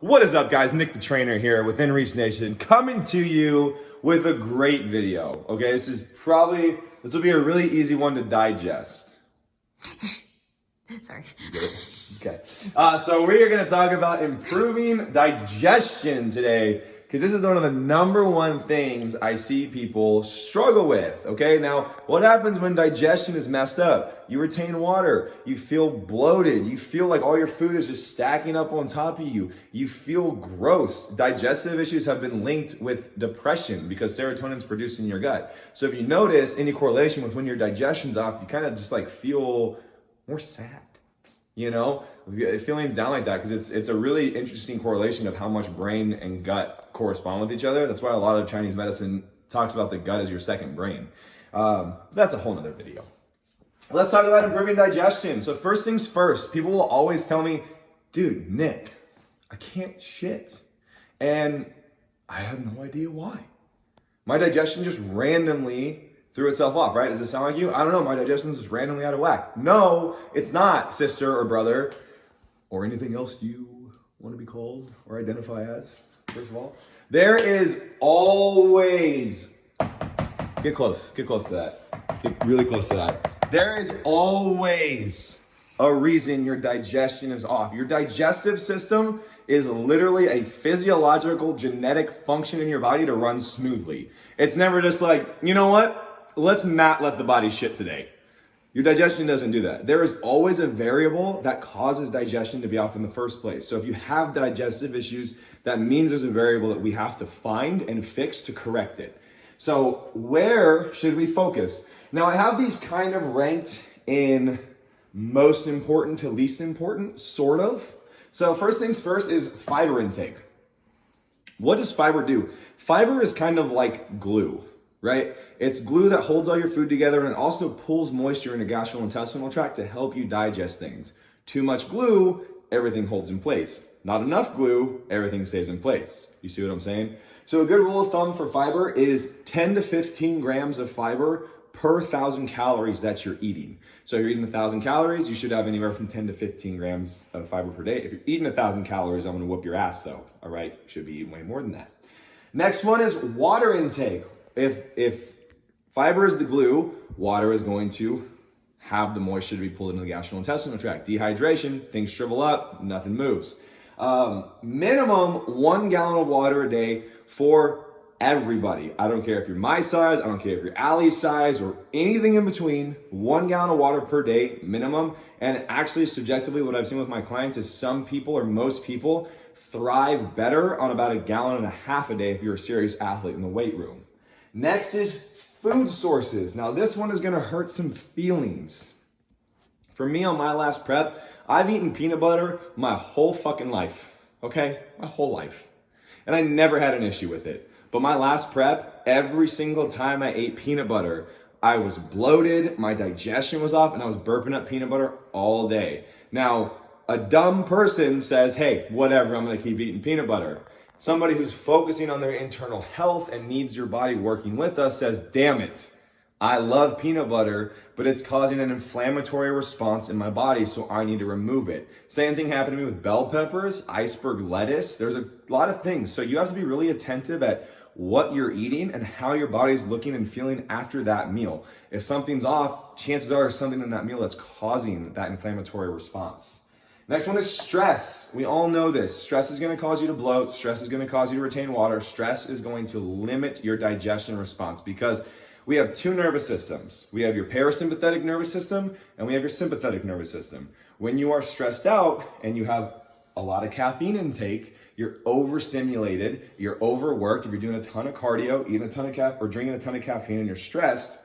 What is up, guys? Nick the Trainer here with InReach Nation, coming to you with a great video. Okay, this will be a really easy one to digest. Sorry. Okay, so we're going to talk about improving digestion today, because this is one of the number one things I see people struggle with. Okay, now what happens when digestion is messed up? You retain water, you feel bloated, you feel like all your food is just stacking up on top of you, you feel gross. Digestive issues have been linked with depression because serotonin is produced in your gut. So if you notice any correlation with when your digestion's off, you kind of just like feel more sad. You know, feelings down like that, because it's a really interesting correlation of how much brain and gut correspond with each other. That's why a lot of Chinese medicine talks about the gut as your second brain. That's a whole nother video. Let's talk about improving digestion. So first things first, people will always tell me, dude, Nick, I can't shit. And I have no idea why. My digestion just randomly threw itself off, right? Does it sound like you? I don't know, my digestion is just randomly out of whack. No, it's not, sister or brother, or anything else you want to be called or identify as, first of all. There is always, get close to that. Get really close to that. There is always a reason your digestion is off. Your digestive system is literally a physiological genetic function in your body to run smoothly. It's never just like, you know what? Let's not let the body shit today. Your digestion doesn't do that. There is always a variable that causes digestion to be off in the first place. So if you have digestive issues, that means there's a variable that we have to find and fix to correct it. So where should we focus? Now I have these kind of ranked in most important to least important, sort of. So first things first is fiber intake. What does fiber do? Fiber is kind of like glue. Right? It's glue that holds all your food together, and it also pulls moisture in the gastrointestinal tract to help you digest things. Too much glue, everything holds in place. Not enough glue, everything stays in place. You see what I'm saying? So a good rule of thumb for fiber is 10 to 15 grams of fiber per 1,000 calories that you're eating. So if you're eating 1,000 calories, you should have anywhere from 10 to 15 grams of fiber per day. If you're eating 1,000 calories, I'm gonna whoop your ass though, all right? You should be eating way more than that. Next one is water intake. If fiber is the glue, water is going to have the moisture to be pulled into the gastrointestinal tract. Dehydration, things shrivel up, nothing moves. Minimum 1 gallon of water a day for everybody. I don't care if you're my size, I don't care if you're Allie's size, or anything in between. 1 gallon of water per day minimum. And actually, subjectively, what I've seen with my clients is some people, or most people, thrive better on about 1.5 gallons a day if you're a serious athlete in the weight room. Next is food sources. Now this one is gonna hurt some feelings. For me, on my last prep, I've eaten peanut butter my whole fucking life, okay? My whole life. And I never had an issue with it. But my last prep, every single time I ate peanut butter, I was bloated, my digestion was off, and I was burping up peanut butter all day. Now, a dumb person says, hey, whatever, I'm gonna keep eating peanut butter. Somebody who's focusing on their internal health and needs your body working with us says, damn it, I love peanut butter, but it's causing an inflammatory response in my body, so I need to remove it. Same thing happened to me with bell peppers, iceberg lettuce. There's a lot of things. So you have to be really attentive at what you're eating and how your body's looking and feeling after that meal. If something's off, chances are there's something in that meal that's causing that inflammatory response. Next one is stress. We all know this. Stress is going to cause you to bloat. Stress is going to cause you to retain water. Stress is going to limit your digestion response, because we have two nervous systems. We have your parasympathetic nervous system and we have your sympathetic nervous system. When you are stressed out and you have a lot of caffeine intake, you're overstimulated, you're overworked. If you're doing a ton of cardio, eating a ton of or drinking a ton of caffeine, and you're stressed,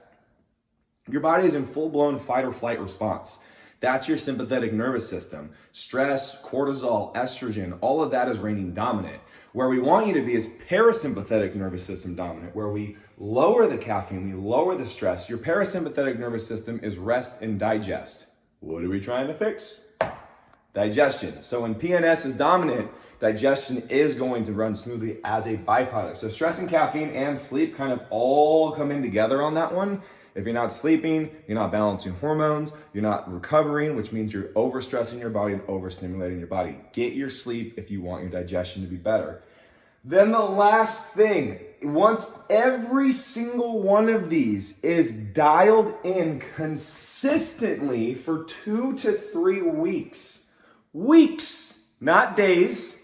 your body is in full-blown fight or flight response. That's your sympathetic nervous system. Stress, cortisol, estrogen, all of that is reigning dominant. Where we want you to be is parasympathetic nervous system dominant, where we lower the caffeine, we lower the stress. Your parasympathetic nervous system is rest and digest. What are we trying to fix? Digestion. So when PNS is dominant, digestion is going to run smoothly as a byproduct. So stress and caffeine and sleep kind of all come in together on that one. If you're not sleeping, you're not balancing hormones, you're not recovering, which means you're overstressing your body and overstimulating your body. Get your sleep if you want your digestion to be better. Then the last thing, once every single one of these is dialed in consistently for 2 to 3 weeks, not days,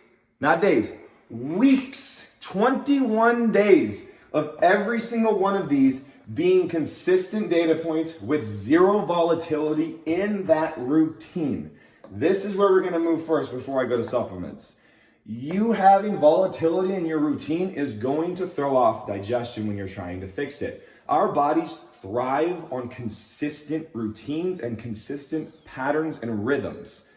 weeks, 21 days of every single one of these being consistent data points with zero volatility in that routine. This is where we're gonna move first before I go to supplements. You having volatility in your routine is going to throw off digestion when you're trying to fix it. Our bodies thrive on consistent routines and consistent patterns and rhythms.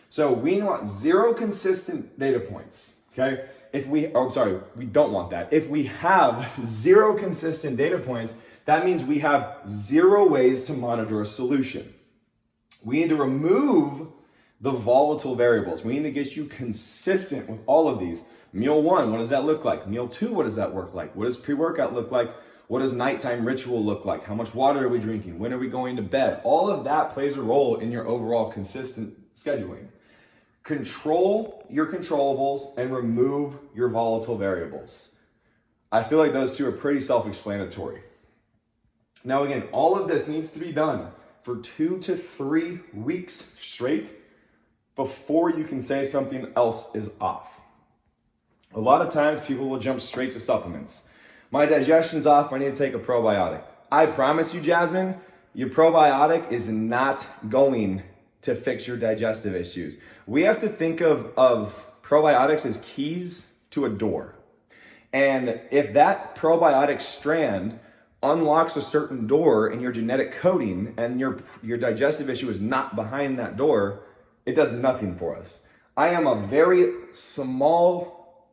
So we want zero consistent data points, okay? We don't want that. If we have zero consistent data points, that means we have zero ways to monitor a solution. We need to remove the volatile variables. We need to get you consistent with all of these. Meal 1, what does that look like? Meal 2, what does that work like? What does pre-workout look like? What does nighttime ritual look like? How much water are we drinking? When are we going to bed? All of that plays a role in your overall consistent scheduling. Control your controllables and remove your volatile variables. I feel like those two are pretty self-explanatory. Now again, all of this needs to be done for 2 to 3 weeks straight before you can say something else is off. A lot of times people will jump straight to supplements. My digestion's off, I need to take a probiotic. I promise you, Jasmine, your probiotic is not going to fix your digestive issues. We have to think of probiotics as keys to a door. And if that probiotic strand unlocks a certain door in your genetic coding and your digestive issue is not behind that door, it does nothing for us. I am a very small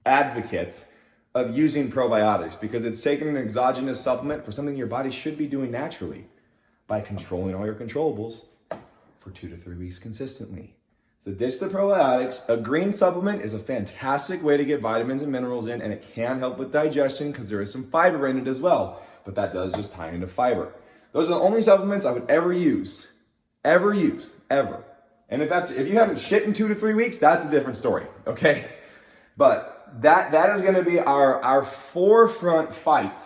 advocate of using probiotics because it's taking an exogenous supplement for something your body should be doing naturally by controlling all your controllables for 2 to 3 weeks consistently. So ditch the probiotics. A green supplement is a fantastic way to get vitamins and minerals in, and it can help with digestion because there is some fiber in it as well, but that does just tie into fiber. Those are the only supplements I would ever use. And if you haven't shit in 2 to 3 weeks, that's a different story, okay? But that is gonna be our forefront fight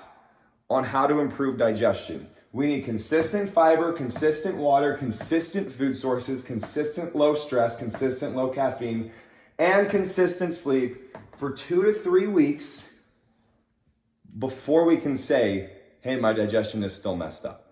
on how to improve digestion. We need consistent fiber, consistent water, consistent food sources, consistent low stress, consistent low caffeine, and consistent sleep for 2 to 3 weeks before we can say, hey, my digestion is still messed up.